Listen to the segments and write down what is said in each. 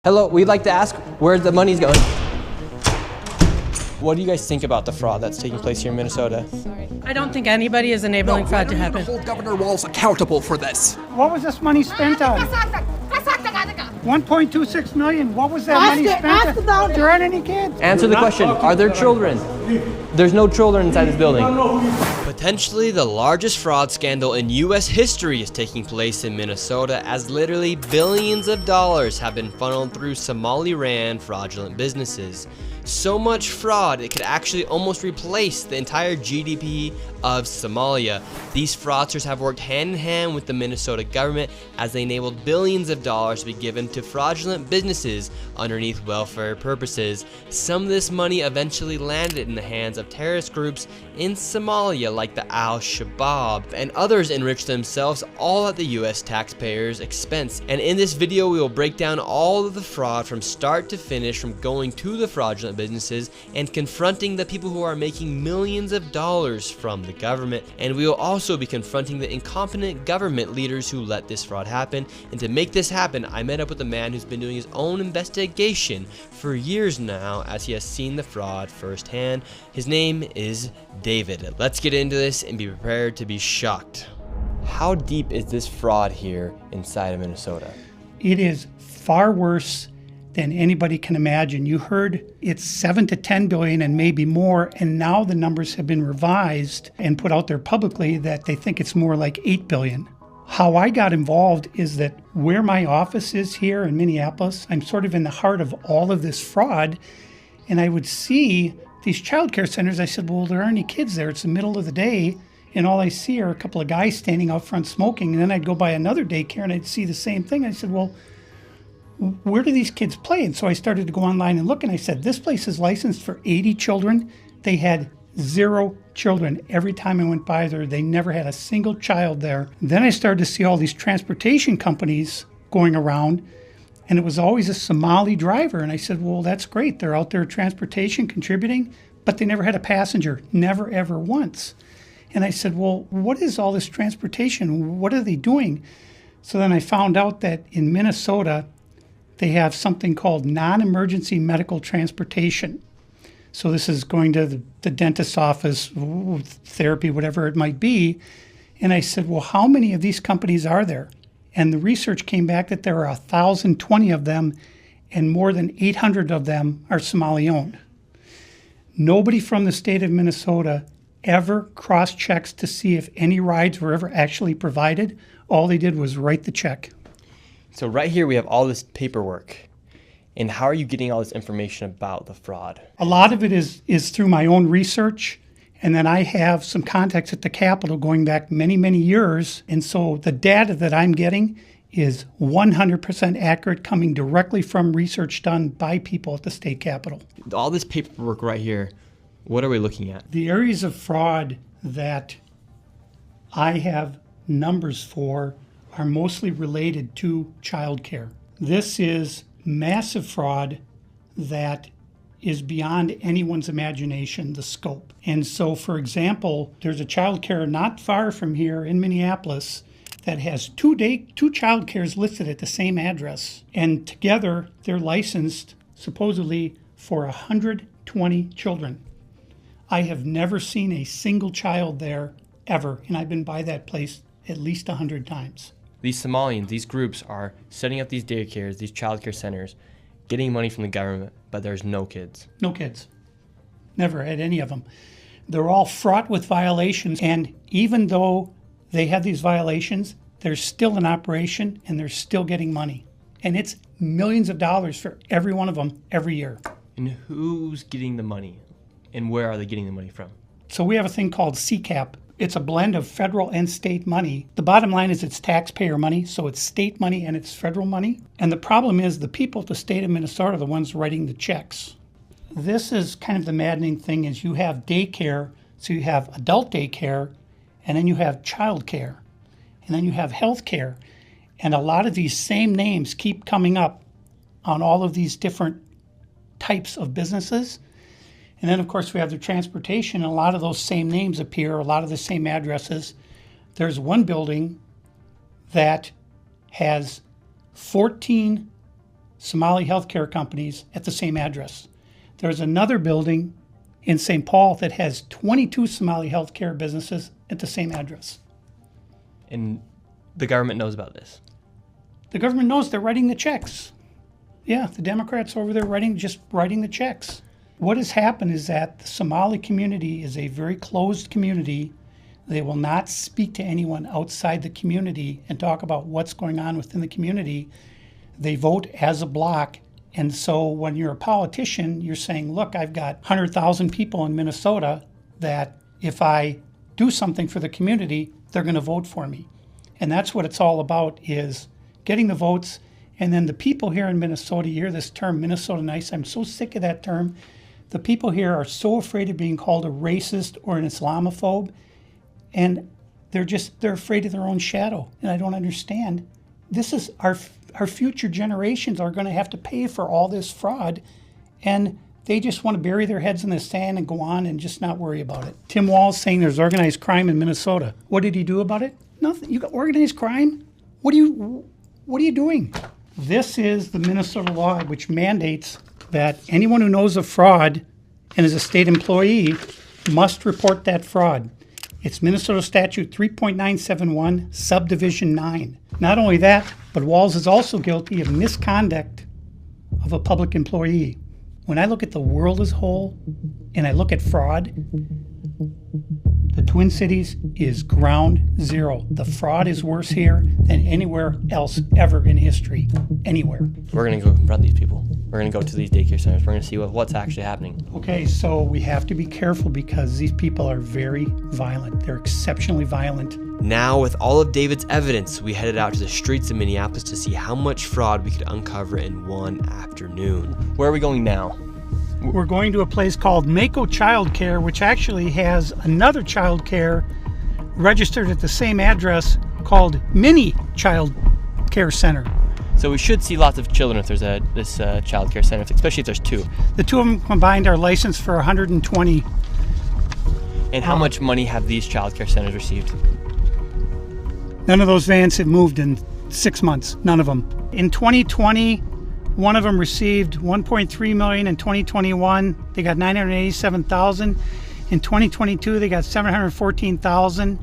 Hello, we'd like to ask where the money's going. What do you guys think about the fraud that's taking place here in Minnesota? I don't think anybody is enabling fraud to happen. Hold Governor Walz accountable for this. What was this money spent on? 1.26 million. What was that money spent on? There aren't any kids. Answer the question. Are there children? There's no children inside this building. Potentially the largest fraud scandal in U.S. history is taking place in Minnesota, as literally billions of dollars have been funneled through Somali-ran fraudulent businesses. So much fraud, it could actually almost replace the entire GDP of Somalia. These fraudsters have worked hand in hand with the Minnesota government as they enabled billions of dollars to be given to fraudulent businesses underneath welfare purposes. Some of this money eventually landed in the hands of terrorist groups in Somalia like the Al-Shabaab, and others enriched themselves all at the US taxpayers' expense. And in this video we will break down all of the fraud from start to finish, from going to the fraudulent businesses and confronting the people who are making millions of dollars from the government. And we will also be confronting the incompetent government leaders who let this fraud happen. And to make this happen, I met up with a man who's been doing his own investigation for years now, as he has seen the fraud firsthand. His name is David. Let's get into this and be prepared to be shocked. How deep is this fraud here inside of Minnesota? It is far worse than anybody can imagine. You heard it's 7 to 10 billion and maybe more, and now the numbers have been revised and put out there publicly that they think it's more like 8 billion. How I got involved is that where my office is here in Minneapolis, I'm sort of in the heart of all of this fraud, and I would see these child care centers. I said, well, there aren't any kids there. It's the middle of the day, and all I see are a couple of guys standing out front smoking. And then I'd go by another daycare and I'd see the same thing. I said, well, where do these kids play? And so I started to go online and look, and I said, this place is licensed for 80 children. They had 0 children. Every time I went by there, they never had a single child there. Then I started to see all these transportation companies going around, and it was always a Somali driver. And I said, well, that's great. They're out there transportation, contributing, but they never had a passenger, never, ever once. And I said, well, what is all this transportation? What are they doing? So then I found out that in Minnesota, they have something called non-emergency medical transportation. So this is going to the dentist's office, therapy, whatever it might be. And I said, well, how many of these companies are there? And the research came back that there are 1,020 of them, and more than 800 of them are Somali-owned. Nobody from the state of Minnesota ever cross-checks to see if any rides were ever actually provided. All they did was write the check. So right here we have all this paperwork. And how are you getting all this information about the fraud? A lot of it is through my own research, and then I have some contacts at the Capitol going back many, many years. And so the data that I'm getting is 100% accurate, coming directly from research done by people at the state Capitol. All this paperwork right here, what are we looking at? The areas of fraud that I have numbers for are mostly related to childcare. This is massive fraud that is beyond anyone's imagination, the scope. And so, for example, there's a childcare not far from here in Minneapolis that has two childcares listed at the same address. And together, they're licensed supposedly for 120 children. I have never seen a single child there ever, and I've been by that place at least 100 times. These Somalians, these groups are setting up these daycares, these childcare centers, getting money from the government, but there's no kids. No kids. Never had any of them. They're all fraught with violations, and even though they have these violations, they're still in operation and they're still getting money. And it's millions of dollars for every one of them every year. And who's getting the money? And where are they getting the money from? So we have a thing called CCAP. It's a blend of federal and state money. The bottom line is it's taxpayer money, so it's state money and it's federal money. And the problem is the people at the state of Minnesota are the ones writing the checks. This is kind of the maddening thing, is you have daycare, so you have adult daycare, and then you have child care, and then you have health care. And a lot of these same names keep coming up on all of these different types of businesses. And then, of course, we have the transportation, and a lot of those same names appear, a lot of the same addresses. There's one building that has 14 Somali healthcare companies at the same address. There's another building in St. Paul that has 22 Somali healthcare businesses at the same address. And the government knows about this. The government knows they're writing the checks. Yeah, the Democrats over there just writing the checks. What has happened is that the Somali community is a very closed community. They will not speak to anyone outside the community and talk about what's going on within the community. They vote as a block. And so when you're a politician, you're saying, look, I've got 100,000 people in Minnesota that if I do something for the community, they're going to vote for me. And that's what it's all about, is getting the votes. And then the people here in Minnesota, you hear this term, Minnesota nice. I'm so sick of that term. The people here are so afraid of being called a racist or an Islamophobe. And they're afraid of their own shadow. And I don't understand. This is our future generations are going to have to pay for all this fraud. And they just want to bury their heads in the sand and go on and just not worry about it. Tim Walz saying there's organized crime in Minnesota. What did he do about it? Nothing. You got organized crime? What are you doing? This is the Minnesota law, which mandates that anyone who knows of fraud and is a state employee must report that fraud. It's Minnesota Statute 3.971, Subdivision 9. Not only that, but Walz is also guilty of misconduct of a public employee. When I look at the world as a whole and I look at fraud, the Twin Cities is ground zero. The fraud is worse here than anywhere else ever in history. Anywhere. We're going to go confront these people. We're going to go to these daycare centers. We're going to see what's actually happening. Okay, so we have to be careful because these people are very violent. They're exceptionally violent. Now, with all of David's evidence, we headed out to the streets of Minneapolis to see how much fraud we could uncover in one afternoon. Where are we going now? We're going to a place called Mako Child Care, which actually has another child care registered at the same address called Mini Child Care Center. So we should see lots of children if there's this child care center, especially if there's two. The two of them combined are licensed for 120. And how much money have these child care centers received? None of those vans have moved in 6 months. None of them. In 2020, one of them received $1.3 million. In 2021, they got $987,000. In 2022, they got $714,000.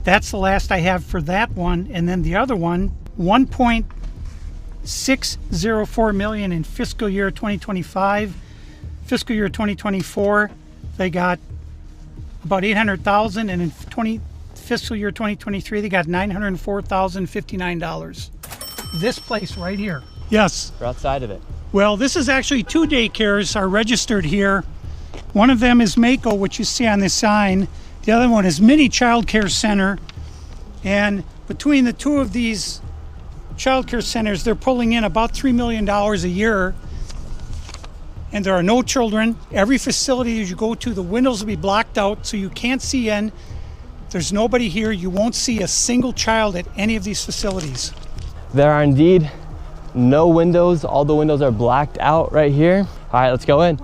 That's the last I have for that one. And then the other one, $1.604 million in fiscal year 2025. Fiscal year 2024, they got about $800,000, and in fiscal year 2023, they got $904,059. This place right here. Yes. We're outside of it. Well, this is actually two daycares are registered here. One of them is Mako, which you see on this sign. The other one is Mini Child Care Center. And between the two of these child care centers, they're pulling in about $3 million a year. And there are no children. Every facility you go to, the windows will be blocked out so you can't see in. There's nobody here. You won't see a single child at any of these facilities. There are indeed no windows. All the windows are blacked out right here. All right, let's go in.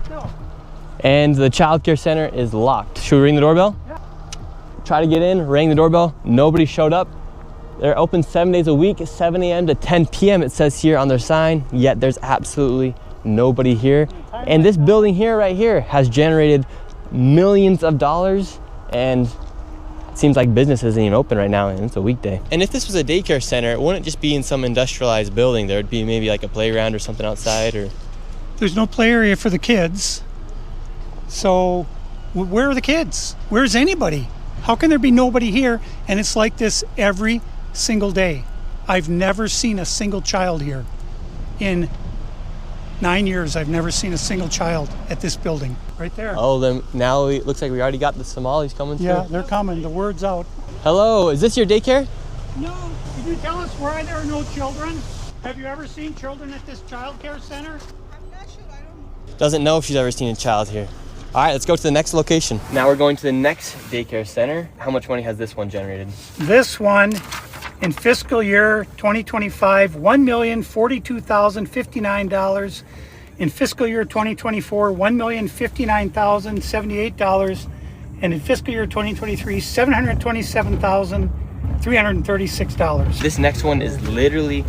No. And the child care center is locked. Should we ring the doorbell? Yeah. Try to get in, ring the doorbell. Nobody showed up. They're open 7 days a week, 7 a.m. to 10 p.m. it says here on their sign, yet there's absolutely nobody here. And this building here, right here, has generated millions of dollars, and it seems like business isn't even open right now, and it's a weekday. And if this was a daycare center, it wouldn't just be in some industrialized building. There would be maybe like a playground or something outside, or... There's no play area for the kids. So where are the kids? Where's anybody? How can there be nobody here? And it's like this every single day. I've never seen a single child here. In 9 years, I've never seen a single child at this building. Right there. Oh, then now it looks like we already got the Somalis coming through. Yeah, they're coming. The word's out. Hello, is this your daycare? No. Can you tell us why there are no children? Have you ever seen children at this child care center? I'm not sure. I don't know. Doesn't know if she's ever seen a child here. All right, let's go to the next location. Now we're going to the next daycare center. How much money has this one generated? This one, in fiscal year 2025, $1,042,059. In fiscal year 2024, $1,059,078. And in fiscal year 2023, $727,336. This next one is literally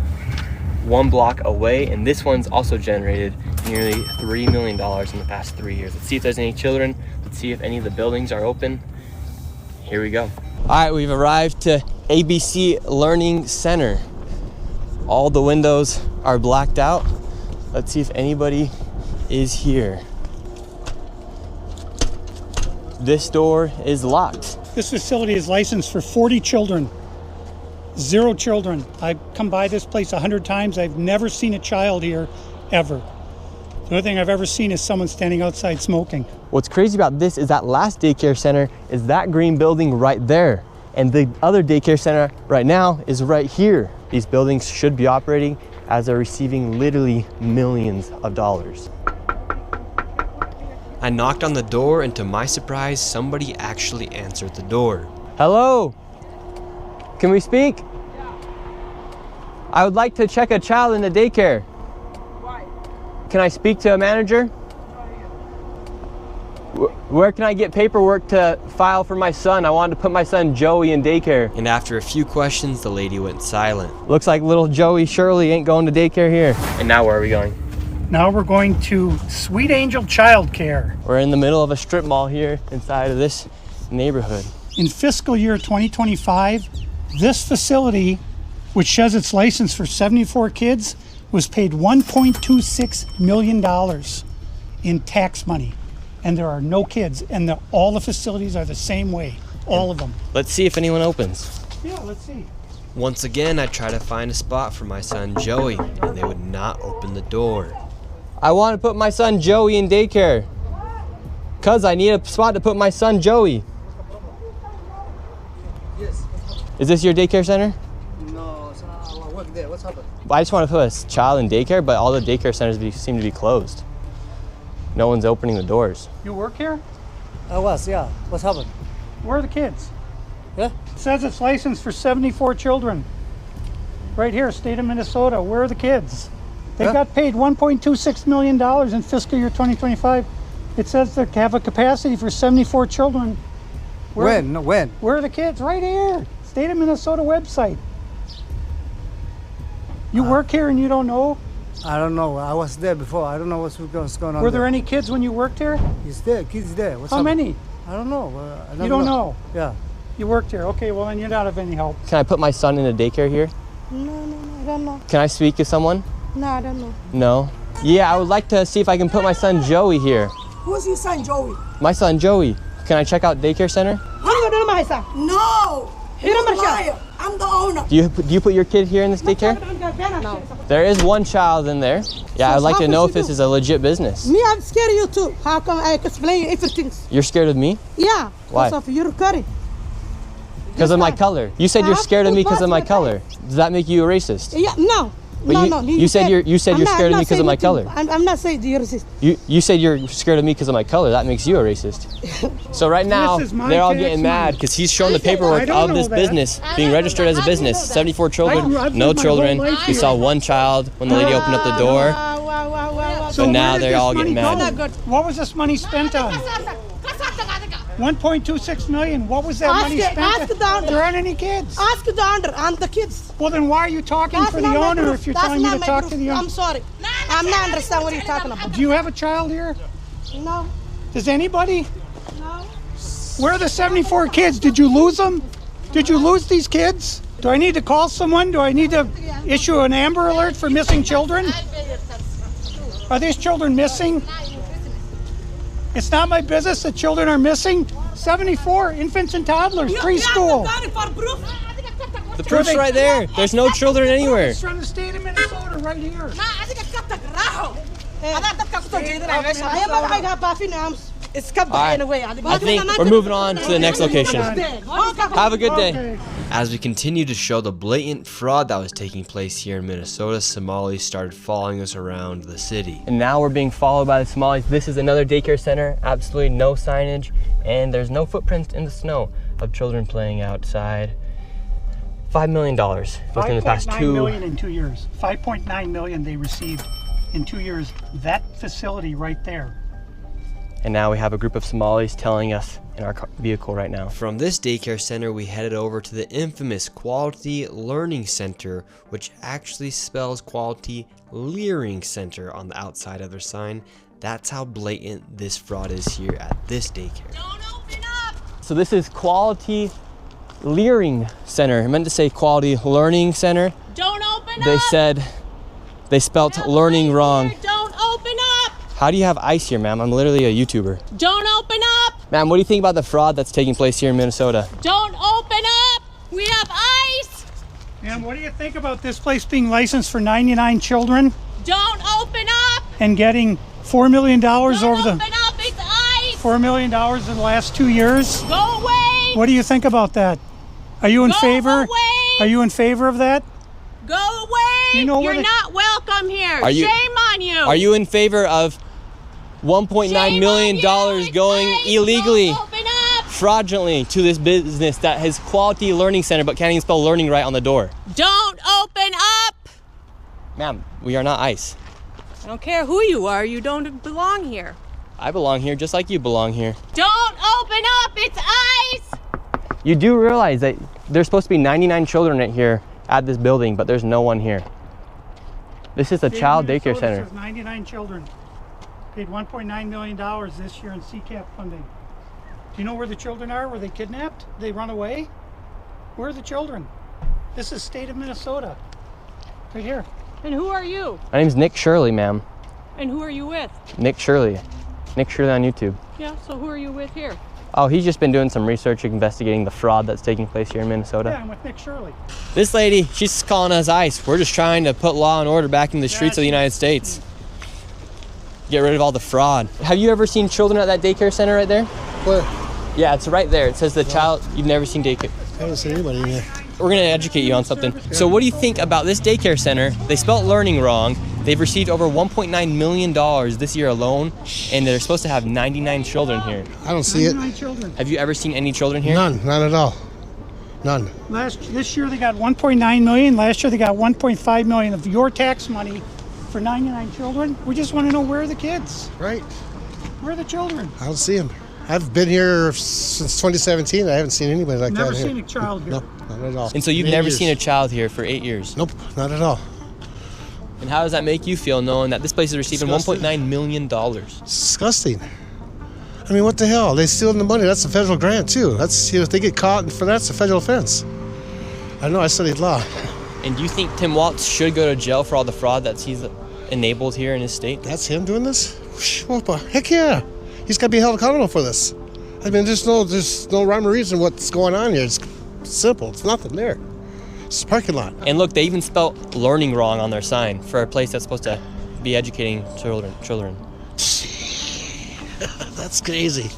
one block away, and this one's also generated nearly $3 million in the past 3 years. Let's see if there's any children. Let's see if any of the buildings are open. Here we go. All right, we've arrived to ABC Learning Center. All the windows are blacked out. Let's see if anybody is here. This door is locked. This facility is licensed for 40 children. 0 children. I've come by this place 100 times. I've never seen a child here, ever. The only thing I've ever seen is someone standing outside smoking. What's crazy about this is that last daycare center is that green building right there. And the other daycare center right now is right here. These buildings should be operating as they're receiving literally millions of dollars. I knocked on the door, and to my surprise, somebody actually answered the door. Hello? Can we speak? I would like to check a child in the daycare. Why? Can I speak to a manager? Where can I get paperwork to file for my son? I wanted to put my son Joey in daycare. And after a few questions, the lady went silent. Looks like little Joey Shirley ain't going to daycare here. And now where are we going? Now we're going to Sweet Angel Childcare. We're in the middle of a strip mall here inside of this neighborhood. In fiscal year 2025, this facility, which says it's licensed for 74 kids, was paid $1.26 million in tax money. And there are no kids, and all the facilities are the same way, all of them. Let's see if anyone opens. Yeah, let's see. Once again, I try to find a spot for my son Joey, and they would not open the door. I want to put my son Joey in daycare. Cuz I need a spot to put my son Joey. Yes. Is this your daycare center? No, so I work there. What's happened? I just want to put a child in daycare, but all the daycare centers seem to be closed. No one's opening the doors. You work here? I was, yeah. What's happened? Where are the kids? Yeah? It says it's licensed for 74 children. Right here, state of Minnesota. Where are the kids? They got paid $1.26 million in fiscal year 2025. It says they have a capacity for 74 children. When? No, when? Where are the kids? Right here. State of Minnesota website. You work here and you don't know? I don't know. I was there before. I don't know what's going on. Were there any kids when you worked here? He's there. Kids there. What's How happened? many? I don't know. You don't know? Yeah. You worked here. Okay, well then you're not of any help. Can I put my son in a daycare here? No, I don't know. Can I speak to someone? No, I don't know. No? Yeah, I would like to see if I can put my son Joey here. Who's your son, Joey? My son Joey. Can I check out daycare center? No! You're a liar. I'm the owner. Do you put your kid here in this daycare? No. There is one child in there. Yeah, I'd like to know if this is a legit business. Me, I'm scared of you too. How come I explain you everything? You're scared of me? Yeah. Why? Because of your curry. Because of my color. You said you're scared of me because of my color. Does that make you a racist? Yeah, no. But no. you said you're scared of me because of my color. I'm not saying you're racist. You said you're scared of me because of my color. That makes you a racist. So right now, This is my they're all tax getting money. mad because he's showing the I paperwork don't of know this that. business being registered as a business. 74 children, I've no lived my children. whole life We here. saw one child when the lady opened up the door. Wow. So now where did they're this all money getting go? mad. What was this money spent on? 1.26 million. What was that money spent ask the on? owner. There aren't any kids. Ask the owner and the kids. Well, then why are you talking That's for the not my owner proof. if you're That's telling me not to my talk proof. to the owner? I'm sorry. I'm not understand what you're talking about. Do you have a child here? No. Does anybody? No. Where are the 74 kids? Did you lose them? Did you lose these kids? Do I need to call someone? Do I need to issue an Amber Alert for missing children? Are these children missing? It's not my business that children are missing. 74 infants and toddlers, preschool. The proof's right there. There's no children anywhere. It's from the state of Minnesota right here. I think we're moving on to the next location. Have a good day. Okay. As we continue to show the blatant fraud that was taking place here in Minnesota, Somalis started following us around the city. And now we're being followed by the Somalis. This is another daycare center, absolutely no signage, and there's no footprints in the snow of children playing outside. $5 million within the past 5.9 million in 2 years. 5.9 million they received in 2 years. That facility right there. And now we have a group of Somalis telling us in our vehicle right now. From this daycare center, we headed over to the infamous Quality Learning Center, which actually spells Quality Leering Center on the outside of their sign. That's how blatant this fraud is here at this daycare. Don't open up! So this is Quality Leering Center. I meant to say Quality Learning Center. Don't open They up! said they spelt learning wrong. Here. Don't open up! How do you have ice here, ma'am? I'm literally a YouTuber. Don't open up! Ma'am, what do you think about the fraud that's taking place here in Minnesota? Don't open up! We have ice! And what do you think about this place being licensed for 99 children Don't open up! and getting $4 million Don't over open the up! It's ice! $4 million in the last 2 years? Go away! What do you think about that? Are you in Go favor? away! Are you in favor of that? Go away! You know where You're the- not welcome here. Are you- Shame on you! Are you in favor of $1.9 Shame million on you. It's going ice. illegally, Don't open up! fraudulently to this business that has Quality Learning Center but can't even spell learning right on the door? Don't open up! Ma'am, we are not ICE. I don't care who you are. You don't belong here. I belong here just like you belong here. Don't open up! It's ice! You do realize that there's supposed to be 99 children right here at this building, but there's no one here. This is a child daycare Minnesota center. says 99 children. Paid $1.9 million this year in CCAP funding. Do you know where the children are? Were they kidnapped? They run away? Where are the children? This is state of Minnesota. Right here. And who are you? My name's Nick Shirley, ma'am. And who are you with? Nick Shirley. Nick Shirley on YouTube. Yeah, so who are you with here? Oh, he's just been doing some research investigating the fraud that's taking place here in Minnesota. Yeah, I'm with Nick Shirley. This lady, she's calling us ICE. We're just trying to put law and order back in the streets of the United States. Get rid of all the fraud. Have you ever seen children at that daycare center right there? Where? Yeah, it's right there. It says the child, you've never seen daycare. I haven't seen anybody in there. We're gonna educate you on something. So what do you think about this daycare center? They spelt learning wrong. They've received over $1.9 million this year alone, and they're supposed to have 99 children here. I don't see it. 99 children. Have you ever seen any children here? None at all. None. This year they got 1.9 million. Last year they got 1.5 million of your tax money for 99 children. We just want to know where are the kids? Right. Where are the children? I don't see them. I've been here since 2017. I haven't seen anybody like Never that seen here. a child here. No, not at all. And so you've 8 never years. seen a child here for 8 years. Nope, not at all. And how does that make you feel knowing that this place is receiving Disgusting. $1.9 million? It's disgusting. I mean, what the hell? They stealing the money. That's a federal grant too. That's, if they get caught for that's a federal offense. I know. I studied law. And do you think Tim Walz should go to jail for all the fraud that he's enabled here in his state? That's him doing this? What the heck yeah. He's got to be held accountable for this. I mean, there's no rhyme or reason what's going on here. It's simple. It's nothing there. It's a parking lot. And look, they even spelled learning wrong on their sign for a place that's supposed to be educating children. That's crazy.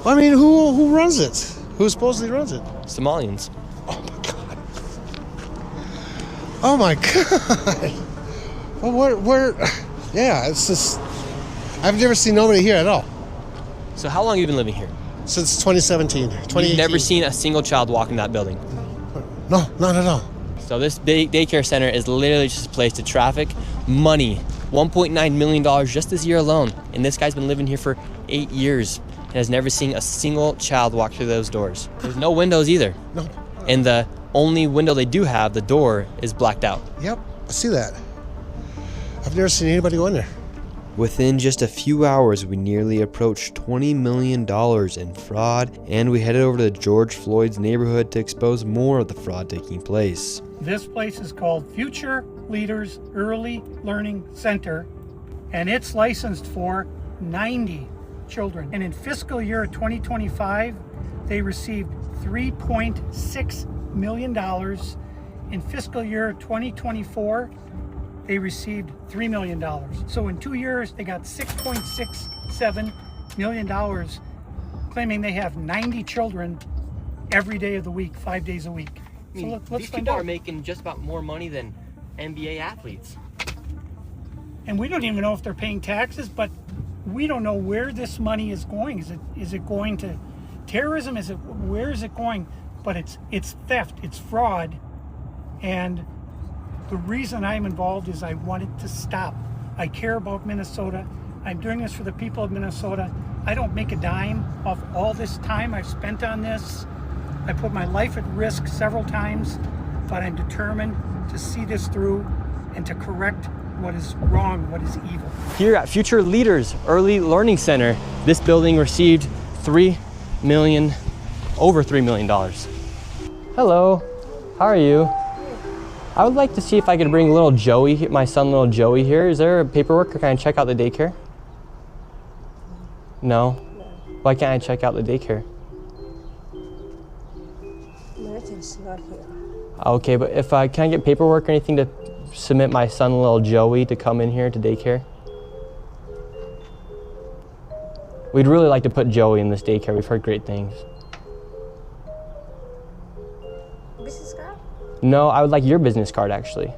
I mean, who runs it? Who supposedly runs it? Somalians. Oh my God. Well, where? Yeah, it's just. I've never seen nobody here at all So how long have you been living here? since 2017. 2018. You've never seen a single child walk in that building. No, not at all. So this daycare center is literally just a place to traffic money. $1.9 million just this year alone. And this guy's been living here for 8 years and has never seen a single child walk through those doors. There's no windows either. No. And the only window they do have, the door, is blacked out. Yep, I see that. I've never seen anybody go in there. Within just a few hours, we nearly approached $20 million in fraud, and we headed over to George Floyd's neighborhood to expose more of the fraud taking place. This place is called Future Leaders Early Learning Center, and it's licensed for 90 children. And in fiscal year 2025, they received $3.6 million. In fiscal year 2024, they received $3 million. So in 2 years, they got $6.67 million, claiming they have 90 children every day of the week, 5 days a week. So let's find out. making just about more money than NBA athletes. And we don't even know if they're paying taxes, but we don't know where this money is going. Is it going to terrorism? Where is it going? But it's theft, it's fraud, and the reason I'm involved is I want it to stop. I care about Minnesota. I'm doing this for the people of Minnesota. I don't make a dime off all this time I've spent on this. I put my life at risk several times, but I'm determined to see this through and to correct what is wrong, what is evil. Here at Future Leaders Early Learning Center, this building received over $3 million. Hello, how are you? I would like to see if I could bring little Joey, my son little Joey here. Is there paperwork or can I check out the daycare? No? Why can't I check out the daycare? It's not here. Okay, but if can I get paperwork or anything to submit my son little Joey to come in here to daycare? We'd really like to put Joey in this daycare. We've heard great things. Business card? No, I would like your business card actually.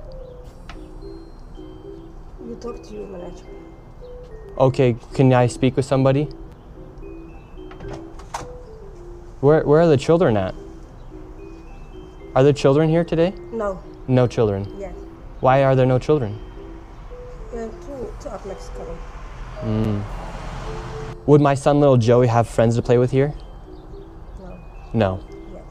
You talk to your manager. Okay, can I speak with somebody? Where are the children at? Are there children here today? No. No children. Yes. Why are there no children? Two of Mexico. Would my son little Joey have friends to play with here? No. No. Yes.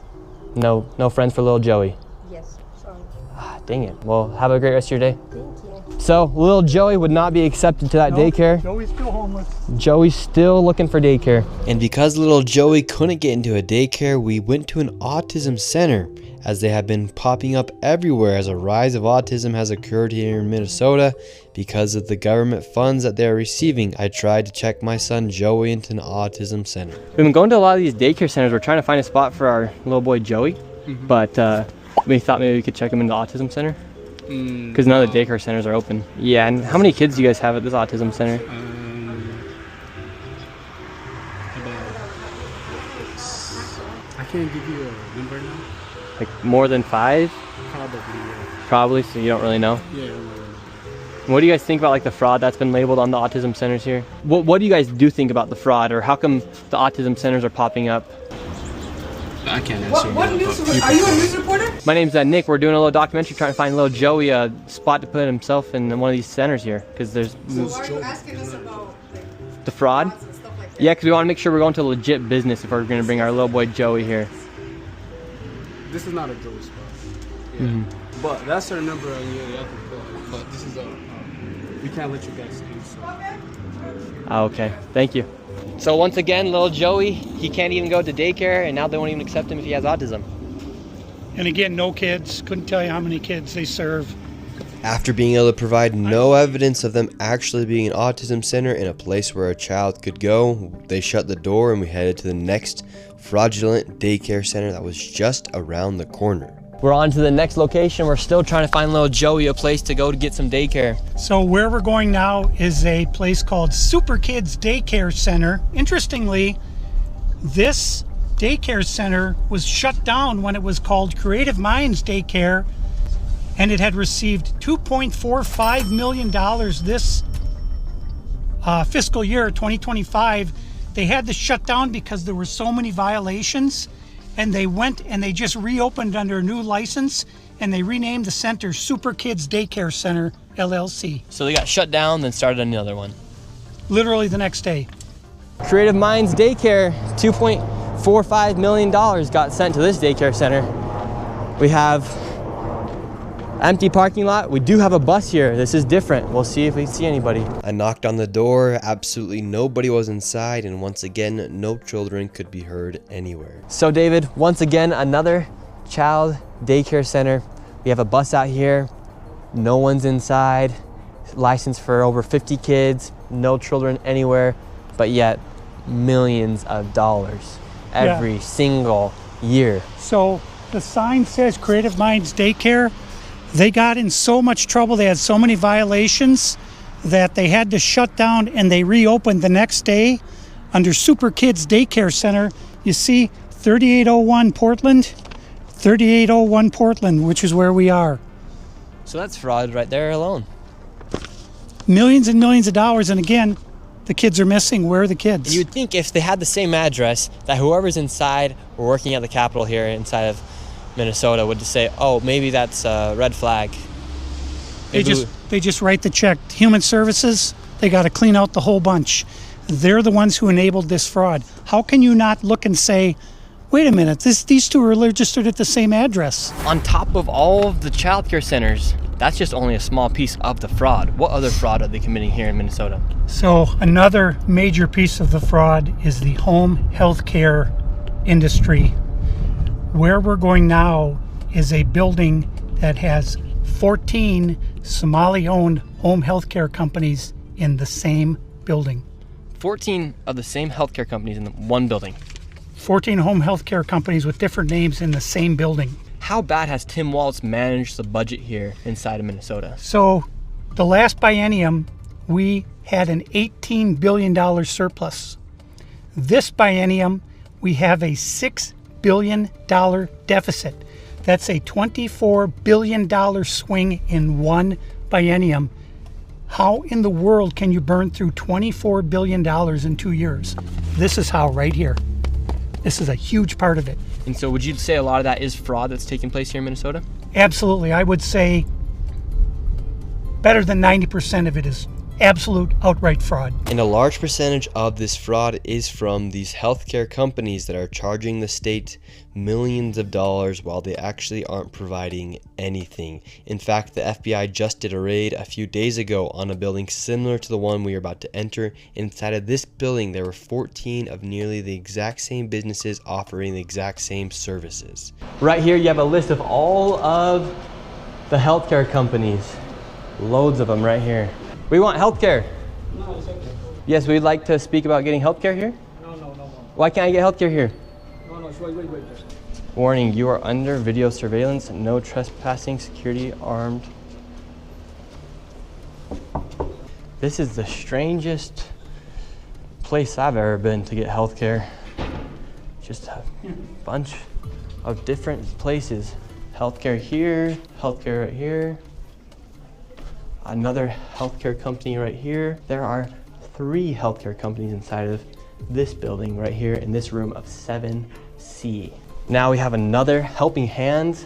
No friends for little Joey. Yes. Sorry. Ah, dang it. Well, have a great rest of your day. Thank you. So, little Joey would not be accepted to that daycare. Joey's still homeless. Joey's still looking for daycare. And because little Joey couldn't get into a daycare, we went to an autism center, as they have been popping up everywhere as a rise of autism has occurred here in Minnesota because of the government funds that they're receiving. I tried to check my son Joey into an autism center. We've been going to a lot of these daycare centers. We're trying to find a spot for our little boy Joey, but we thought maybe we could check him into the autism center because none of the daycare centers are open. Yeah, and how many kids do you guys have at this autism center? I can't give you a number now. Like more than 5? Probably, yeah. Probably, so you don't really know? Yeah, I don't know. What do you guys think about like the fraud that's been labeled on the autism centers here? What do you guys do think about the fraud, or how come the autism centers are popping up? I can't answer What that, news? but Are you a news reporter? My name's Nick. We're doing a little documentary trying to find little Joey a spot to put himself in one of these centers here, because there's Why are you asking us about the fraud. frauds and stuff like that? Yeah, because we want to make sure we're going to legit business if we're going to bring our little boy Joey here. this is not a Joey spot. Yeah. But that's our number on the other call. But this is we can't let you guys in. So. Okay, thank you. So once again, little Joey, he can't even go to daycare, and now they won't even accept him if he has autism. And again, no kids. Couldn't tell you how many kids they serve. After being able to provide no evidence of them actually being an autism center and a place where a child could go, they shut the door and we headed to the next fraudulent daycare center that was just around the corner. We're on to the next location. We're still trying to find little Joey a place to go to get some daycare. So where we're going now is a place called Super Kids Daycare Center. Interestingly, this daycare center was shut down when it was called Creative Minds Daycare, and it had received $2.45 million this fiscal year, 2025. They had to shut down because there were so many violations, and they went and they just reopened under a new license, and they renamed the center Super Kids Daycare Center, LLC. So they got shut down, then started another one. Literally the next day. Creative Minds Daycare, $2.45 million got sent to this daycare center. We have empty parking lot. We do have a bus here. This is different. We'll see if we see anybody. I knocked on the door, absolutely nobody was inside, and once again, no children could be heard anywhere. So David, once again, another child daycare center. We have a bus out here. No one's inside. Licensed for over 50 kids. No children anywhere, but yet millions of dollars every single year. So the sign says Creative Minds Daycare. They got in so much trouble, they had so many violations that they had to shut down, and they reopened the next day under Super Kids Daycare Center. You see 3801 Portland, 3801 Portland, which is where we are. So that's fraud right there alone. Millions and millions of dollars, and again, the kids are missing. Where are the kids? You'd think if they had the same address, that whoever's inside or working at the Capitol here inside of Minnesota would just say, oh, maybe that's a red flag. They just write the check. Human Services, they got to clean out the whole bunch. They're the ones who enabled this fraud. How can you not look and say, wait a minute, these two are registered at the same address? On top of all of the childcare centers, that's just only a small piece of the fraud. What other fraud are they committing here in Minnesota? So another major piece of the fraud is the home health care industry. Where we're going now is a building that has 14 Somali-owned home health care companies in the same building. 14 of the same healthcare companies in one building. 14 home health care companies with different names in the same building. How bad has Tim Walz managed the budget here inside of Minnesota? So the last biennium, we had an $18 billion surplus. This biennium, we have a $6 billion deficit. That's a $24 billion swing in one biennium. How in the world can you burn through $24 billion in 2 years? This is how, right here. This is a huge part of it. And so would you say a lot of that is fraud that's taking place here in Minnesota? Absolutely. I would say better than 90% of it is absolute outright fraud. And a large percentage of this fraud is from these healthcare companies that are charging the state millions of dollars while they actually aren't providing anything. In fact, the FBI just did a raid a few days ago on a building similar to the one we are about to enter. Inside of this building, there were 14 of nearly the exact same businesses offering the exact same services. Right here, you have a list of all of the healthcare companies. Loads of them right here. We want healthcare. No, it's okay. Yes, we'd like to speak about getting healthcare here. No. Why can't I get healthcare here? No, wait. Warning, you are under video surveillance. No trespassing, security armed. This is the strangest place I've ever been to get healthcare. Just a bunch of different places. Healthcare here, healthcare right here. Another healthcare company right here. There are 3 healthcare companies inside of this building right here in this room of 7C. Now we have another Helping Hands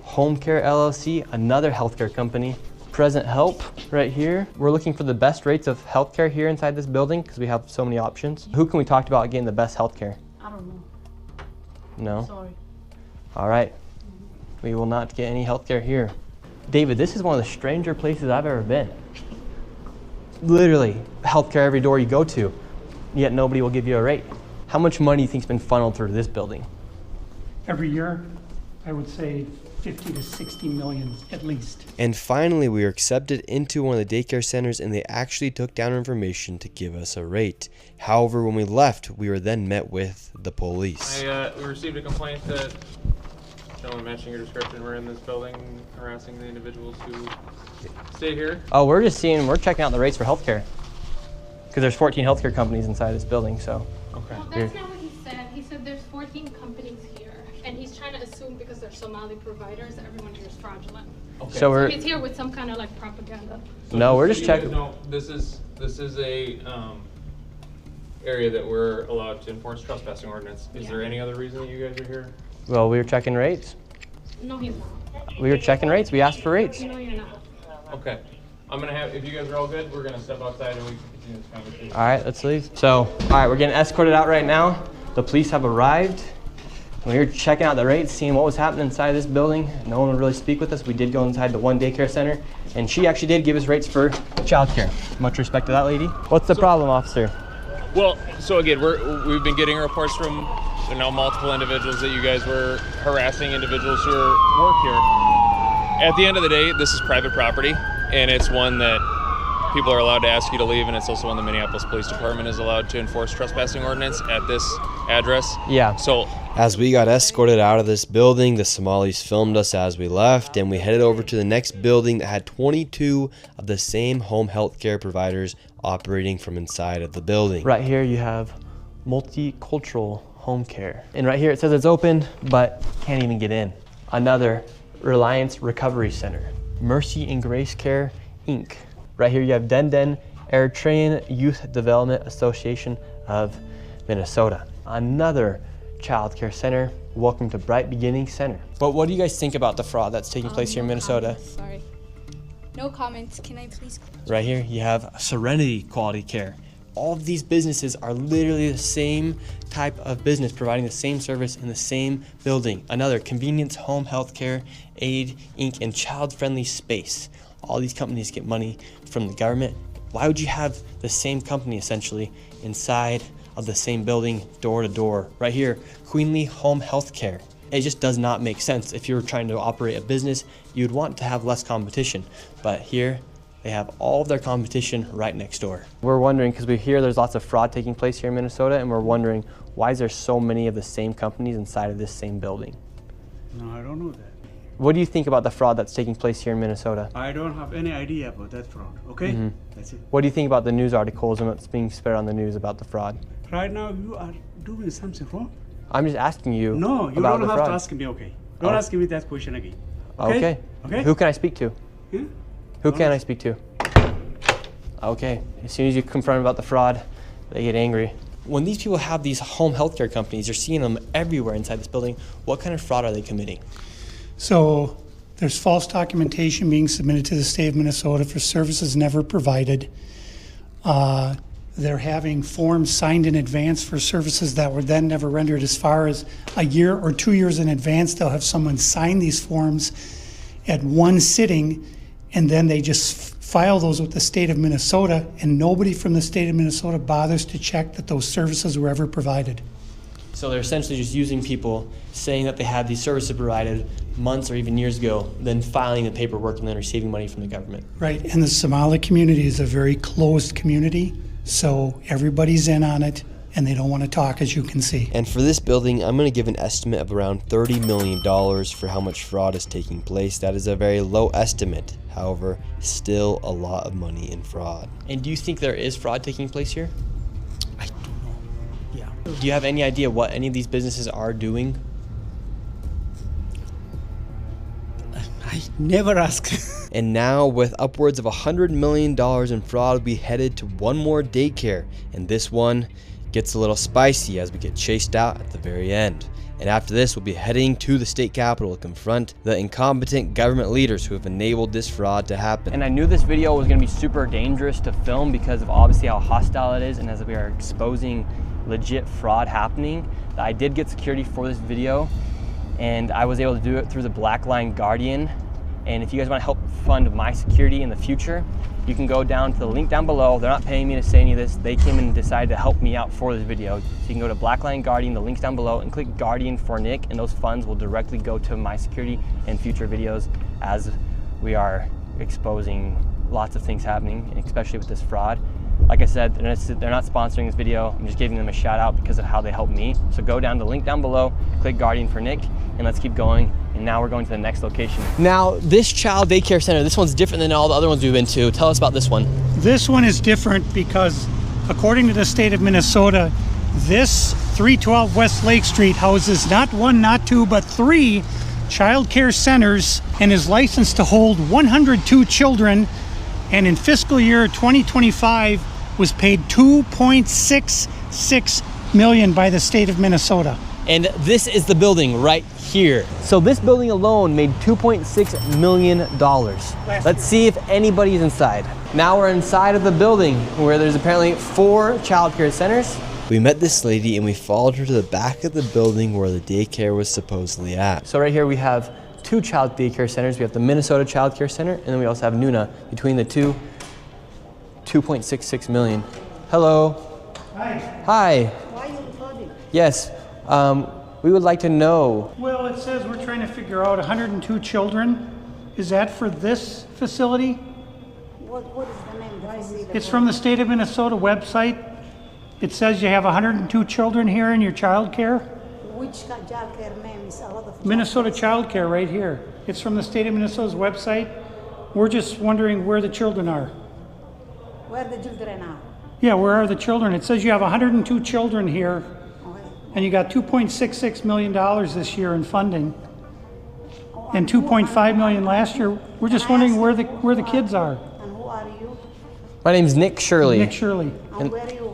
Home Care LLC, another healthcare company. Present Help right here. We're looking for the best rates of healthcare here inside this building because we have so many options. Who can we talk to about getting the best healthcare? I don't know. No? Sorry. All right. We will not get any healthcare here. David, this is one of the stranger places I've ever been. Literally, healthcare every door you go to, yet nobody will give you a rate. How much money do you think has been funneled through this building? Every year, I would say 50 to 60 million at least. And finally, we were accepted into one of the daycare centers and they actually took down our information to give us a rate. However, when we left, we were then met with the police. We received a complaint that gentlemen matching your description were in this building harassing the individuals who stay here. Oh, we're checking out the rates for healthcare. Because there's 14 healthcare companies inside this building, so. Okay. Well, that's not what he said. He said there's 14 companies here, and he's trying to assume because they're Somali providers, everyone here is fraudulent. Okay. So He's here with some kind of like propaganda. No, we're just checking. No, this is a area that we're allowed to enforce trespassing ordinance. Is there any other reason that you guys are here? Well, we were checking rates. No, he's not. We were checking rates. We asked for rates. No, you're not. Okay. I'm gonna have, if you guys are all good, we're gonna step outside and we can continue this conversation. All right, let's leave. So, all right, we're getting escorted out right now. The police have arrived. We were checking out the rates, seeing what was happening inside this building. No one would really speak with us. We did go inside the one daycare center, and she actually did give us rates for childcare. Much respect to that lady. What's the problem, officer? Well, so again, we've been getting reports from multiple individuals that you guys were harassing individuals who work here. At the end of the day, this is private property, and it's one that people are allowed to ask you to leave, and it's also one the Minneapolis Police Department is allowed to enforce trespassing ordinance at this address. Yeah. So as we got escorted out of this building, the Somalis filmed us as we left, and we headed over to the next building that had 22 of the same home health care providers operating from inside of the building. Right here you have multicultural home care. And right here it says it's open, but can't even get in. Another Reliance Recovery Center. Mercy and Grace Care, Inc. Right here you have Den Eritrean Youth Development Association of Minnesota. Another child care center. Welcome to Bright Beginning Center. But what do you guys think about the fraud that's taking place here in Minnesota? Sorry. No comments. Can I please? Right here you have Serenity Quality Care. all of these businesses are literally the same type of business, providing the same service in the same building. Another convenience, home, healthcare, aid, Inc., and child-friendly space. All these companies get money from the government. Why would you have the same company essentially inside of the same building, door to door? Right here, Queenly Home Healthcare. It just does not make sense. If you're trying to operate a business, you'd want to have less competition. But here, they have all of their competition right next door. We're wondering, because we hear there's lots of fraud taking place here in Minnesota, and we're wondering, why is there so many of the same companies inside of this same building? No, I don't know that. What do you think about the fraud that's taking place here in Minnesota? I don't have any idea about that fraud, okay? That's it. What do you think about the news articles and what's being spread on the news about the fraud? Right now, you are doing something wrong. I'm just asking you No, you about don't the have fraud. to ask me, okay? Don't ask me that question again. Okay. Okay? Who can I speak to? Yeah? Who can I speak to? Okay. As soon as you confront them about the fraud, they get angry. When these people have these home healthcare companies, you're seeing them everywhere inside this building. What kind of fraud are they committing? So there's false documentation being submitted to the state of Minnesota for services never provided. They're having forms signed in advance for services that were then never rendered. As far as a year or 2 years in advance, they'll have someone sign these forms at one sitting, and then they just file those with the state of Minnesota, and nobody from the state of Minnesota bothers to check that those services were ever provided. So they're essentially just using people saying that they had these services provided months or even years ago, then filing the paperwork and then receiving money from the government. Right, and the Somali community is a very closed community, so everybody's in on it, and they don't want to talk, as you can see. And for this building, I'm going to give an estimate of around $30 million for how much fraud is taking place. That is a very low estimate. However, still a lot of money in fraud. And do you think there is fraud taking place here? I don't know. Yeah. Do you have any idea what any of these businesses are doing? I never ask. And now, with upwards of $100 million in fraud, we headed to one more daycare, and this one gets a little spicy as we get chased out at the very end. And after this, we'll be heading to the state capitol to confront the incompetent government leaders who have enabled this fraud to happen. And I knew this video was going to be super dangerous to film because of obviously how hostile it is, and as we are exposing legit fraud happening. I did get security for this video, and I was able to do it through the Black Line Guardian. And if you guys want to help fund my security in the future, you can go down to the link down below. They're not paying me to say any of this. They came and decided to help me out for this video. So you can go to Black Line Guardian, the link's down below, and click Guardian for Nick, and those funds will directly go to my security and future videos as we are exposing lots of things happening, and especially with this fraud. Like I said, they're not sponsoring this video. I'm just giving them a shout out because of how they helped me. So go down to the link down below, click Guardian for Nick, and let's keep going. And now we're going to the next location. Now, this child daycare center, this one's different than all the other ones we've been to. Tell us about this one. This one is different because, according to the state of Minnesota, this 312 West Lake Street houses not one, not two, but 3 child care centers and is licensed to hold 102 children, and in fiscal year 2025 was paid $2.66 million by the state of Minnesota. And this is the building right here. So this building alone made $2.6 million. Let's see if anybody is inside. Now we're inside of the building where there's apparently 4 child care centers. We met this lady and we followed her to the back of the building where the daycare was supposedly at. So right here we have 2 child daycare centers. We have the Minnesota Child Care Center, and then we also have Nuna. Between the two, $2.66 million. Hello. Hi. Hi. Why are you recording? Yes. We would like to know. Well, it says we're trying to figure out 102 children. Is that for this facility? What is the name? Why is it? It's from the state of Minnesota website. It says you have 102 children here in your child care. Which child care name is a lot of Minnesota Child Care right here. It's from the state of Minnesota's website. We're just wondering where the children are. Where the children are? Yeah, where are the children? It says you have 102 children here, and you got $2.66 million this year in funding, and $2.5 million last year. We're just wondering where the kids are. And who are you? My name's Nick Shirley. Nick Shirley. And where are you?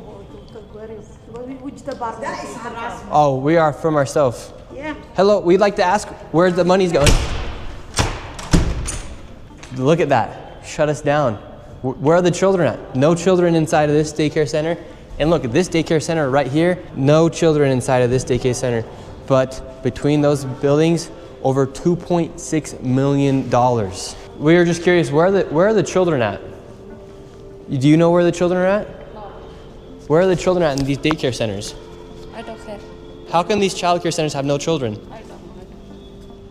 Which department? That is harassment. Oh, we are from ourselves. Yeah. Hello, we'd like to ask where the money's going. Look at that. Shut us down. Where are the children at? No children inside of this daycare center. And look, this daycare center right here, no children inside of this daycare center, but between those buildings, over $2.6 million. We were just curious, where are the children at? Do you know where the children are at? No. Where are the children at in these daycare centers? I don't care. How can these childcare centers have no children? I don't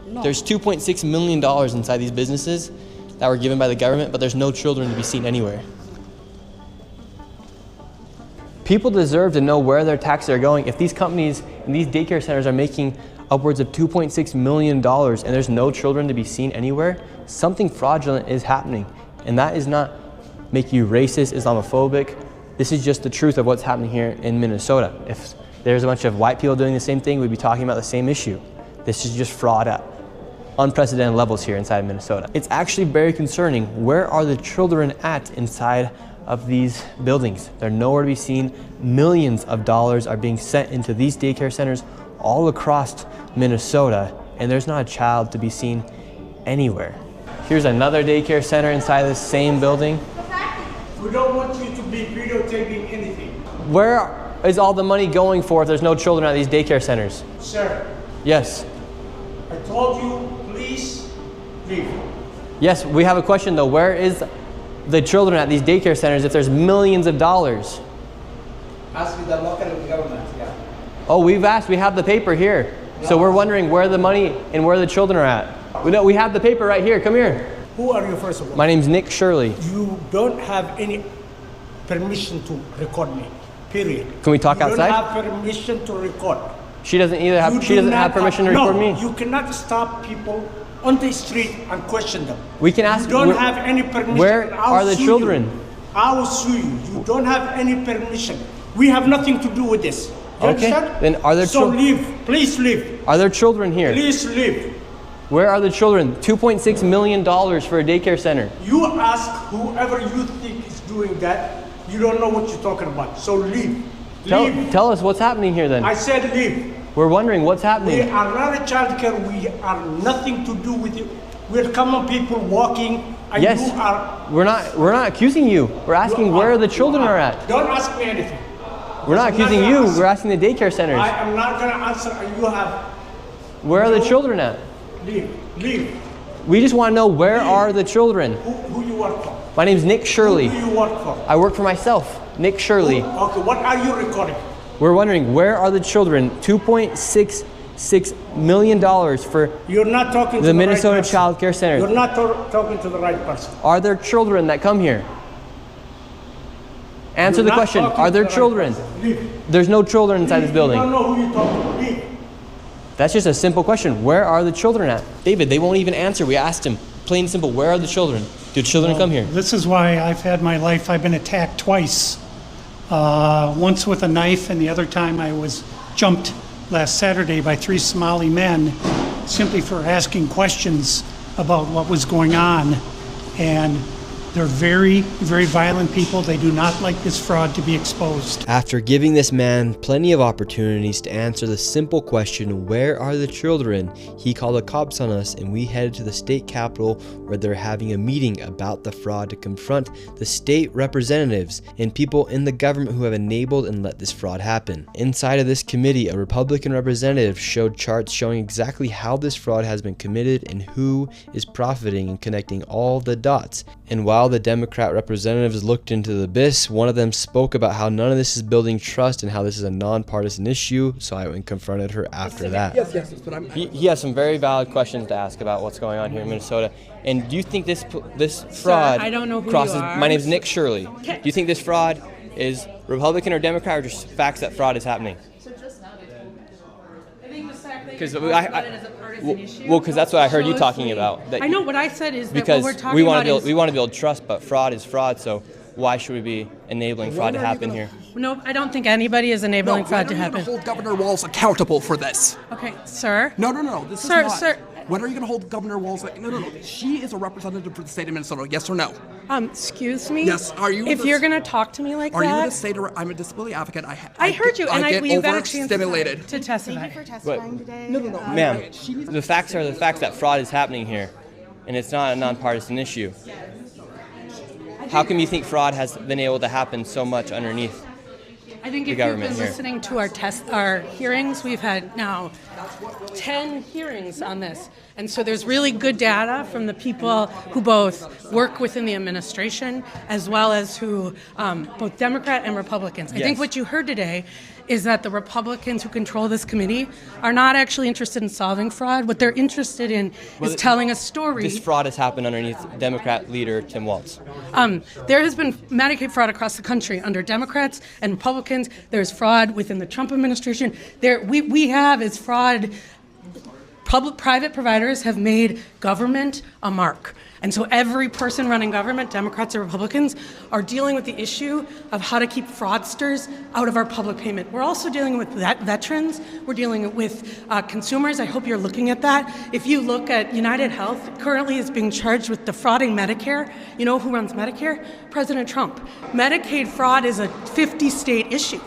know. No. There's $2.6 million inside these businesses that were given by the government, but there's no children to be seen anywhere. People deserve to know where their taxes are going. If these companies and these daycare centers are making upwards of $2.6 million and there's no children to be seen anywhere, something fraudulent is happening. And that is not making you racist, Islamophobic. This is just the truth of what's happening here in Minnesota. If there's a bunch of white people doing the same thing, we'd be talking about the same issue. This is just fraud at unprecedented levels here inside of Minnesota. It's actually very concerning. Where are the children at inside of these buildings? They're nowhere to be seen. Millions of dollars are being sent into these daycare centers all across Minnesota, and there's not a child to be seen anywhere. Here's another daycare center inside this same building. We don't want you to be videotaping anything. Where is all the money going for if there's no children at these daycare centers? Sir. Yes. I told you, please leave. Yes, we have a question though. Where is the children at these daycare centers if there's millions of dollars? Ask the local government, yeah. Oh, we've asked. We have the paper here. So we're wondering where the money and where the children are at. We have the paper right here. Come here. Who are you, first of all? My name's Nick Shirley. You don't have any permission to record me, period. Can we talk outside? You don't have permission to record. She doesn't either have, she doesn't have permission to record me. No, you cannot stop people on the street and question them. We can ask. You don't have any permission. Where are the children? I will sue you. You don't have any permission. We have nothing to do with this. You understand? Then are there children? So leave. Please leave. Are there children here? Please leave. Where are the children? $2.6 million for a daycare center. You ask whoever you think is doing that. You don't know what you're talking about. So leave. Tell us what's happening here then. I said leave. We're wondering what's happening. We are not a child care. We are nothing to do with you. We're common people walking. And yes. You are. We're not accusing you. We're asking where the children are at. Don't ask me anything. We're not accusing you. We're asking the daycare centers. I am not going to answer. You have. Where are the children at? Leave. Leave. We just want to know where are the children. Who you work for? My name's Nick Shirley. Who do you work for? I work for myself, Nick Shirley. Okay, what are you recording? We're wondering where are the children? $2.66 million for You're not talking to the Minnesota right Child Care Center. You're not talking to the right person. Are there children that come here? Answer the question. Are there children? There's no children inside this building. I don't know who you're talking to. Leave. That's just a simple question. Where are the children at? David, they won't even answer. We asked him, plain and simple, where are the children? Do children come here? This is why I've had my life. I've been attacked twice. Once with a knife, and the other time I was jumped last Saturday by 3 Somali men simply for asking questions about what was going on. And they're very, very violent people. They do not like this fraud to be exposed. After giving this man plenty of opportunities to answer the simple question, where are the children, he called the cops on us and we headed to the state capitol where they're having a meeting about the fraud to confront the state representatives and people in the government who have enabled and let this fraud happen. Inside of this committee, a Republican representative showed charts showing exactly how this fraud has been committed and who is profiting and connecting all the dots. And while the Democrat representatives looked into the abyss, one of them spoke about how none of this is building trust and how this is a nonpartisan issue, so I went and confronted her after that. Yes, but He has some very valid questions to ask about what's going on here in Minnesota. And do you think this fraud I don't know who crosses... you are. My name's Nick Shirley. Do you think this fraud is Republican or Democrat, or just facts that fraud is happening? Because because that's what I heard you talking about. I know what I said is that because what we're talking about we want to build trust, but fraud is fraud. So why should we be enabling fraud to happen here? No, I don't think anybody is enabling fraud to happen. When are you going to hold Governor Walz accountable for this? Okay, sir. No. This Sir, is not. sir. When are you going to hold Governor Walz? No. She is a representative for the state of Minnesota. Yes or no? Excuse me? Yes. Are you? If you're going to talk to me like that. Are you going to say to her, I'm a disability advocate? I heard you, and get we got a chance overstimulated. to testify. Thank you for testifying today. No. Ma'am, the facts are the facts that fraud is happening here, and it's not a nonpartisan issue. How come you think fraud has been able to happen so much underneath? I think the if government you've been here. listening to our hearings, we've had now 10 hearings on this. And so there's really good data from the people who both work within the administration as well as who, both Democrat and Republicans. I think what you heard today is that the Republicans who control this committee are not actually interested in solving fraud. What they're interested in is telling a story. This fraud has happened underneath Democrat leader Tim Walz. There has been Medicaid fraud across the country under Democrats and Republicans. There's fraud within the Trump administration. We have is fraud. Private providers have made government a mark. And so every person running government, Democrats or Republicans, are dealing with the issue of how to keep fraudsters out of our public payment. We're also dealing with veterans. We're dealing with consumers. I hope you're looking at that. If you look at United Health, currently is being charged with defrauding Medicare. You know who runs Medicare? President Trump. Medicaid fraud is a 50-state issue.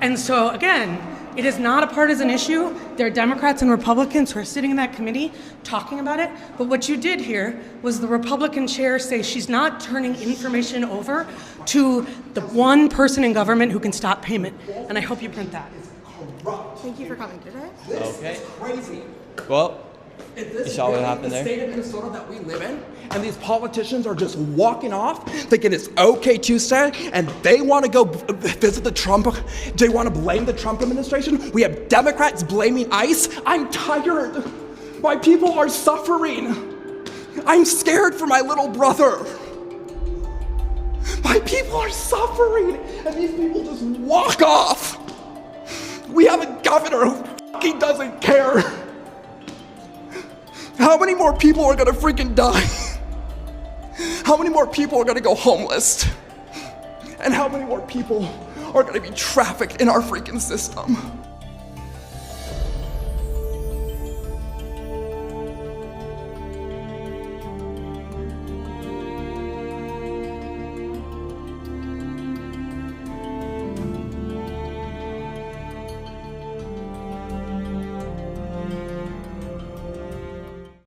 And so, again, it is not a partisan issue. There are Democrats and Republicans who are sitting in that committee talking about it. But what you did here was the Republican chair say she's not turning information over to the one person in government who can stop payment. And I hope you print that. Thank you for coming today. Okay. It's crazy. Well, You saw what happened there? The state of Minnesota that we live in, and these politicians are just walking off, thinking it's okay Tuesday, and they want to go visit the Trump. They want to blame the Trump administration. We have Democrats blaming ICE. I'm tired. My people are suffering. I'm scared for my little brother. My people are suffering, and these people just walk off. We have a governor who fucking doesn't care. How many more people are gonna freaking die? How many more people are gonna go homeless? And how many more people are gonna be trafficked in our freaking system?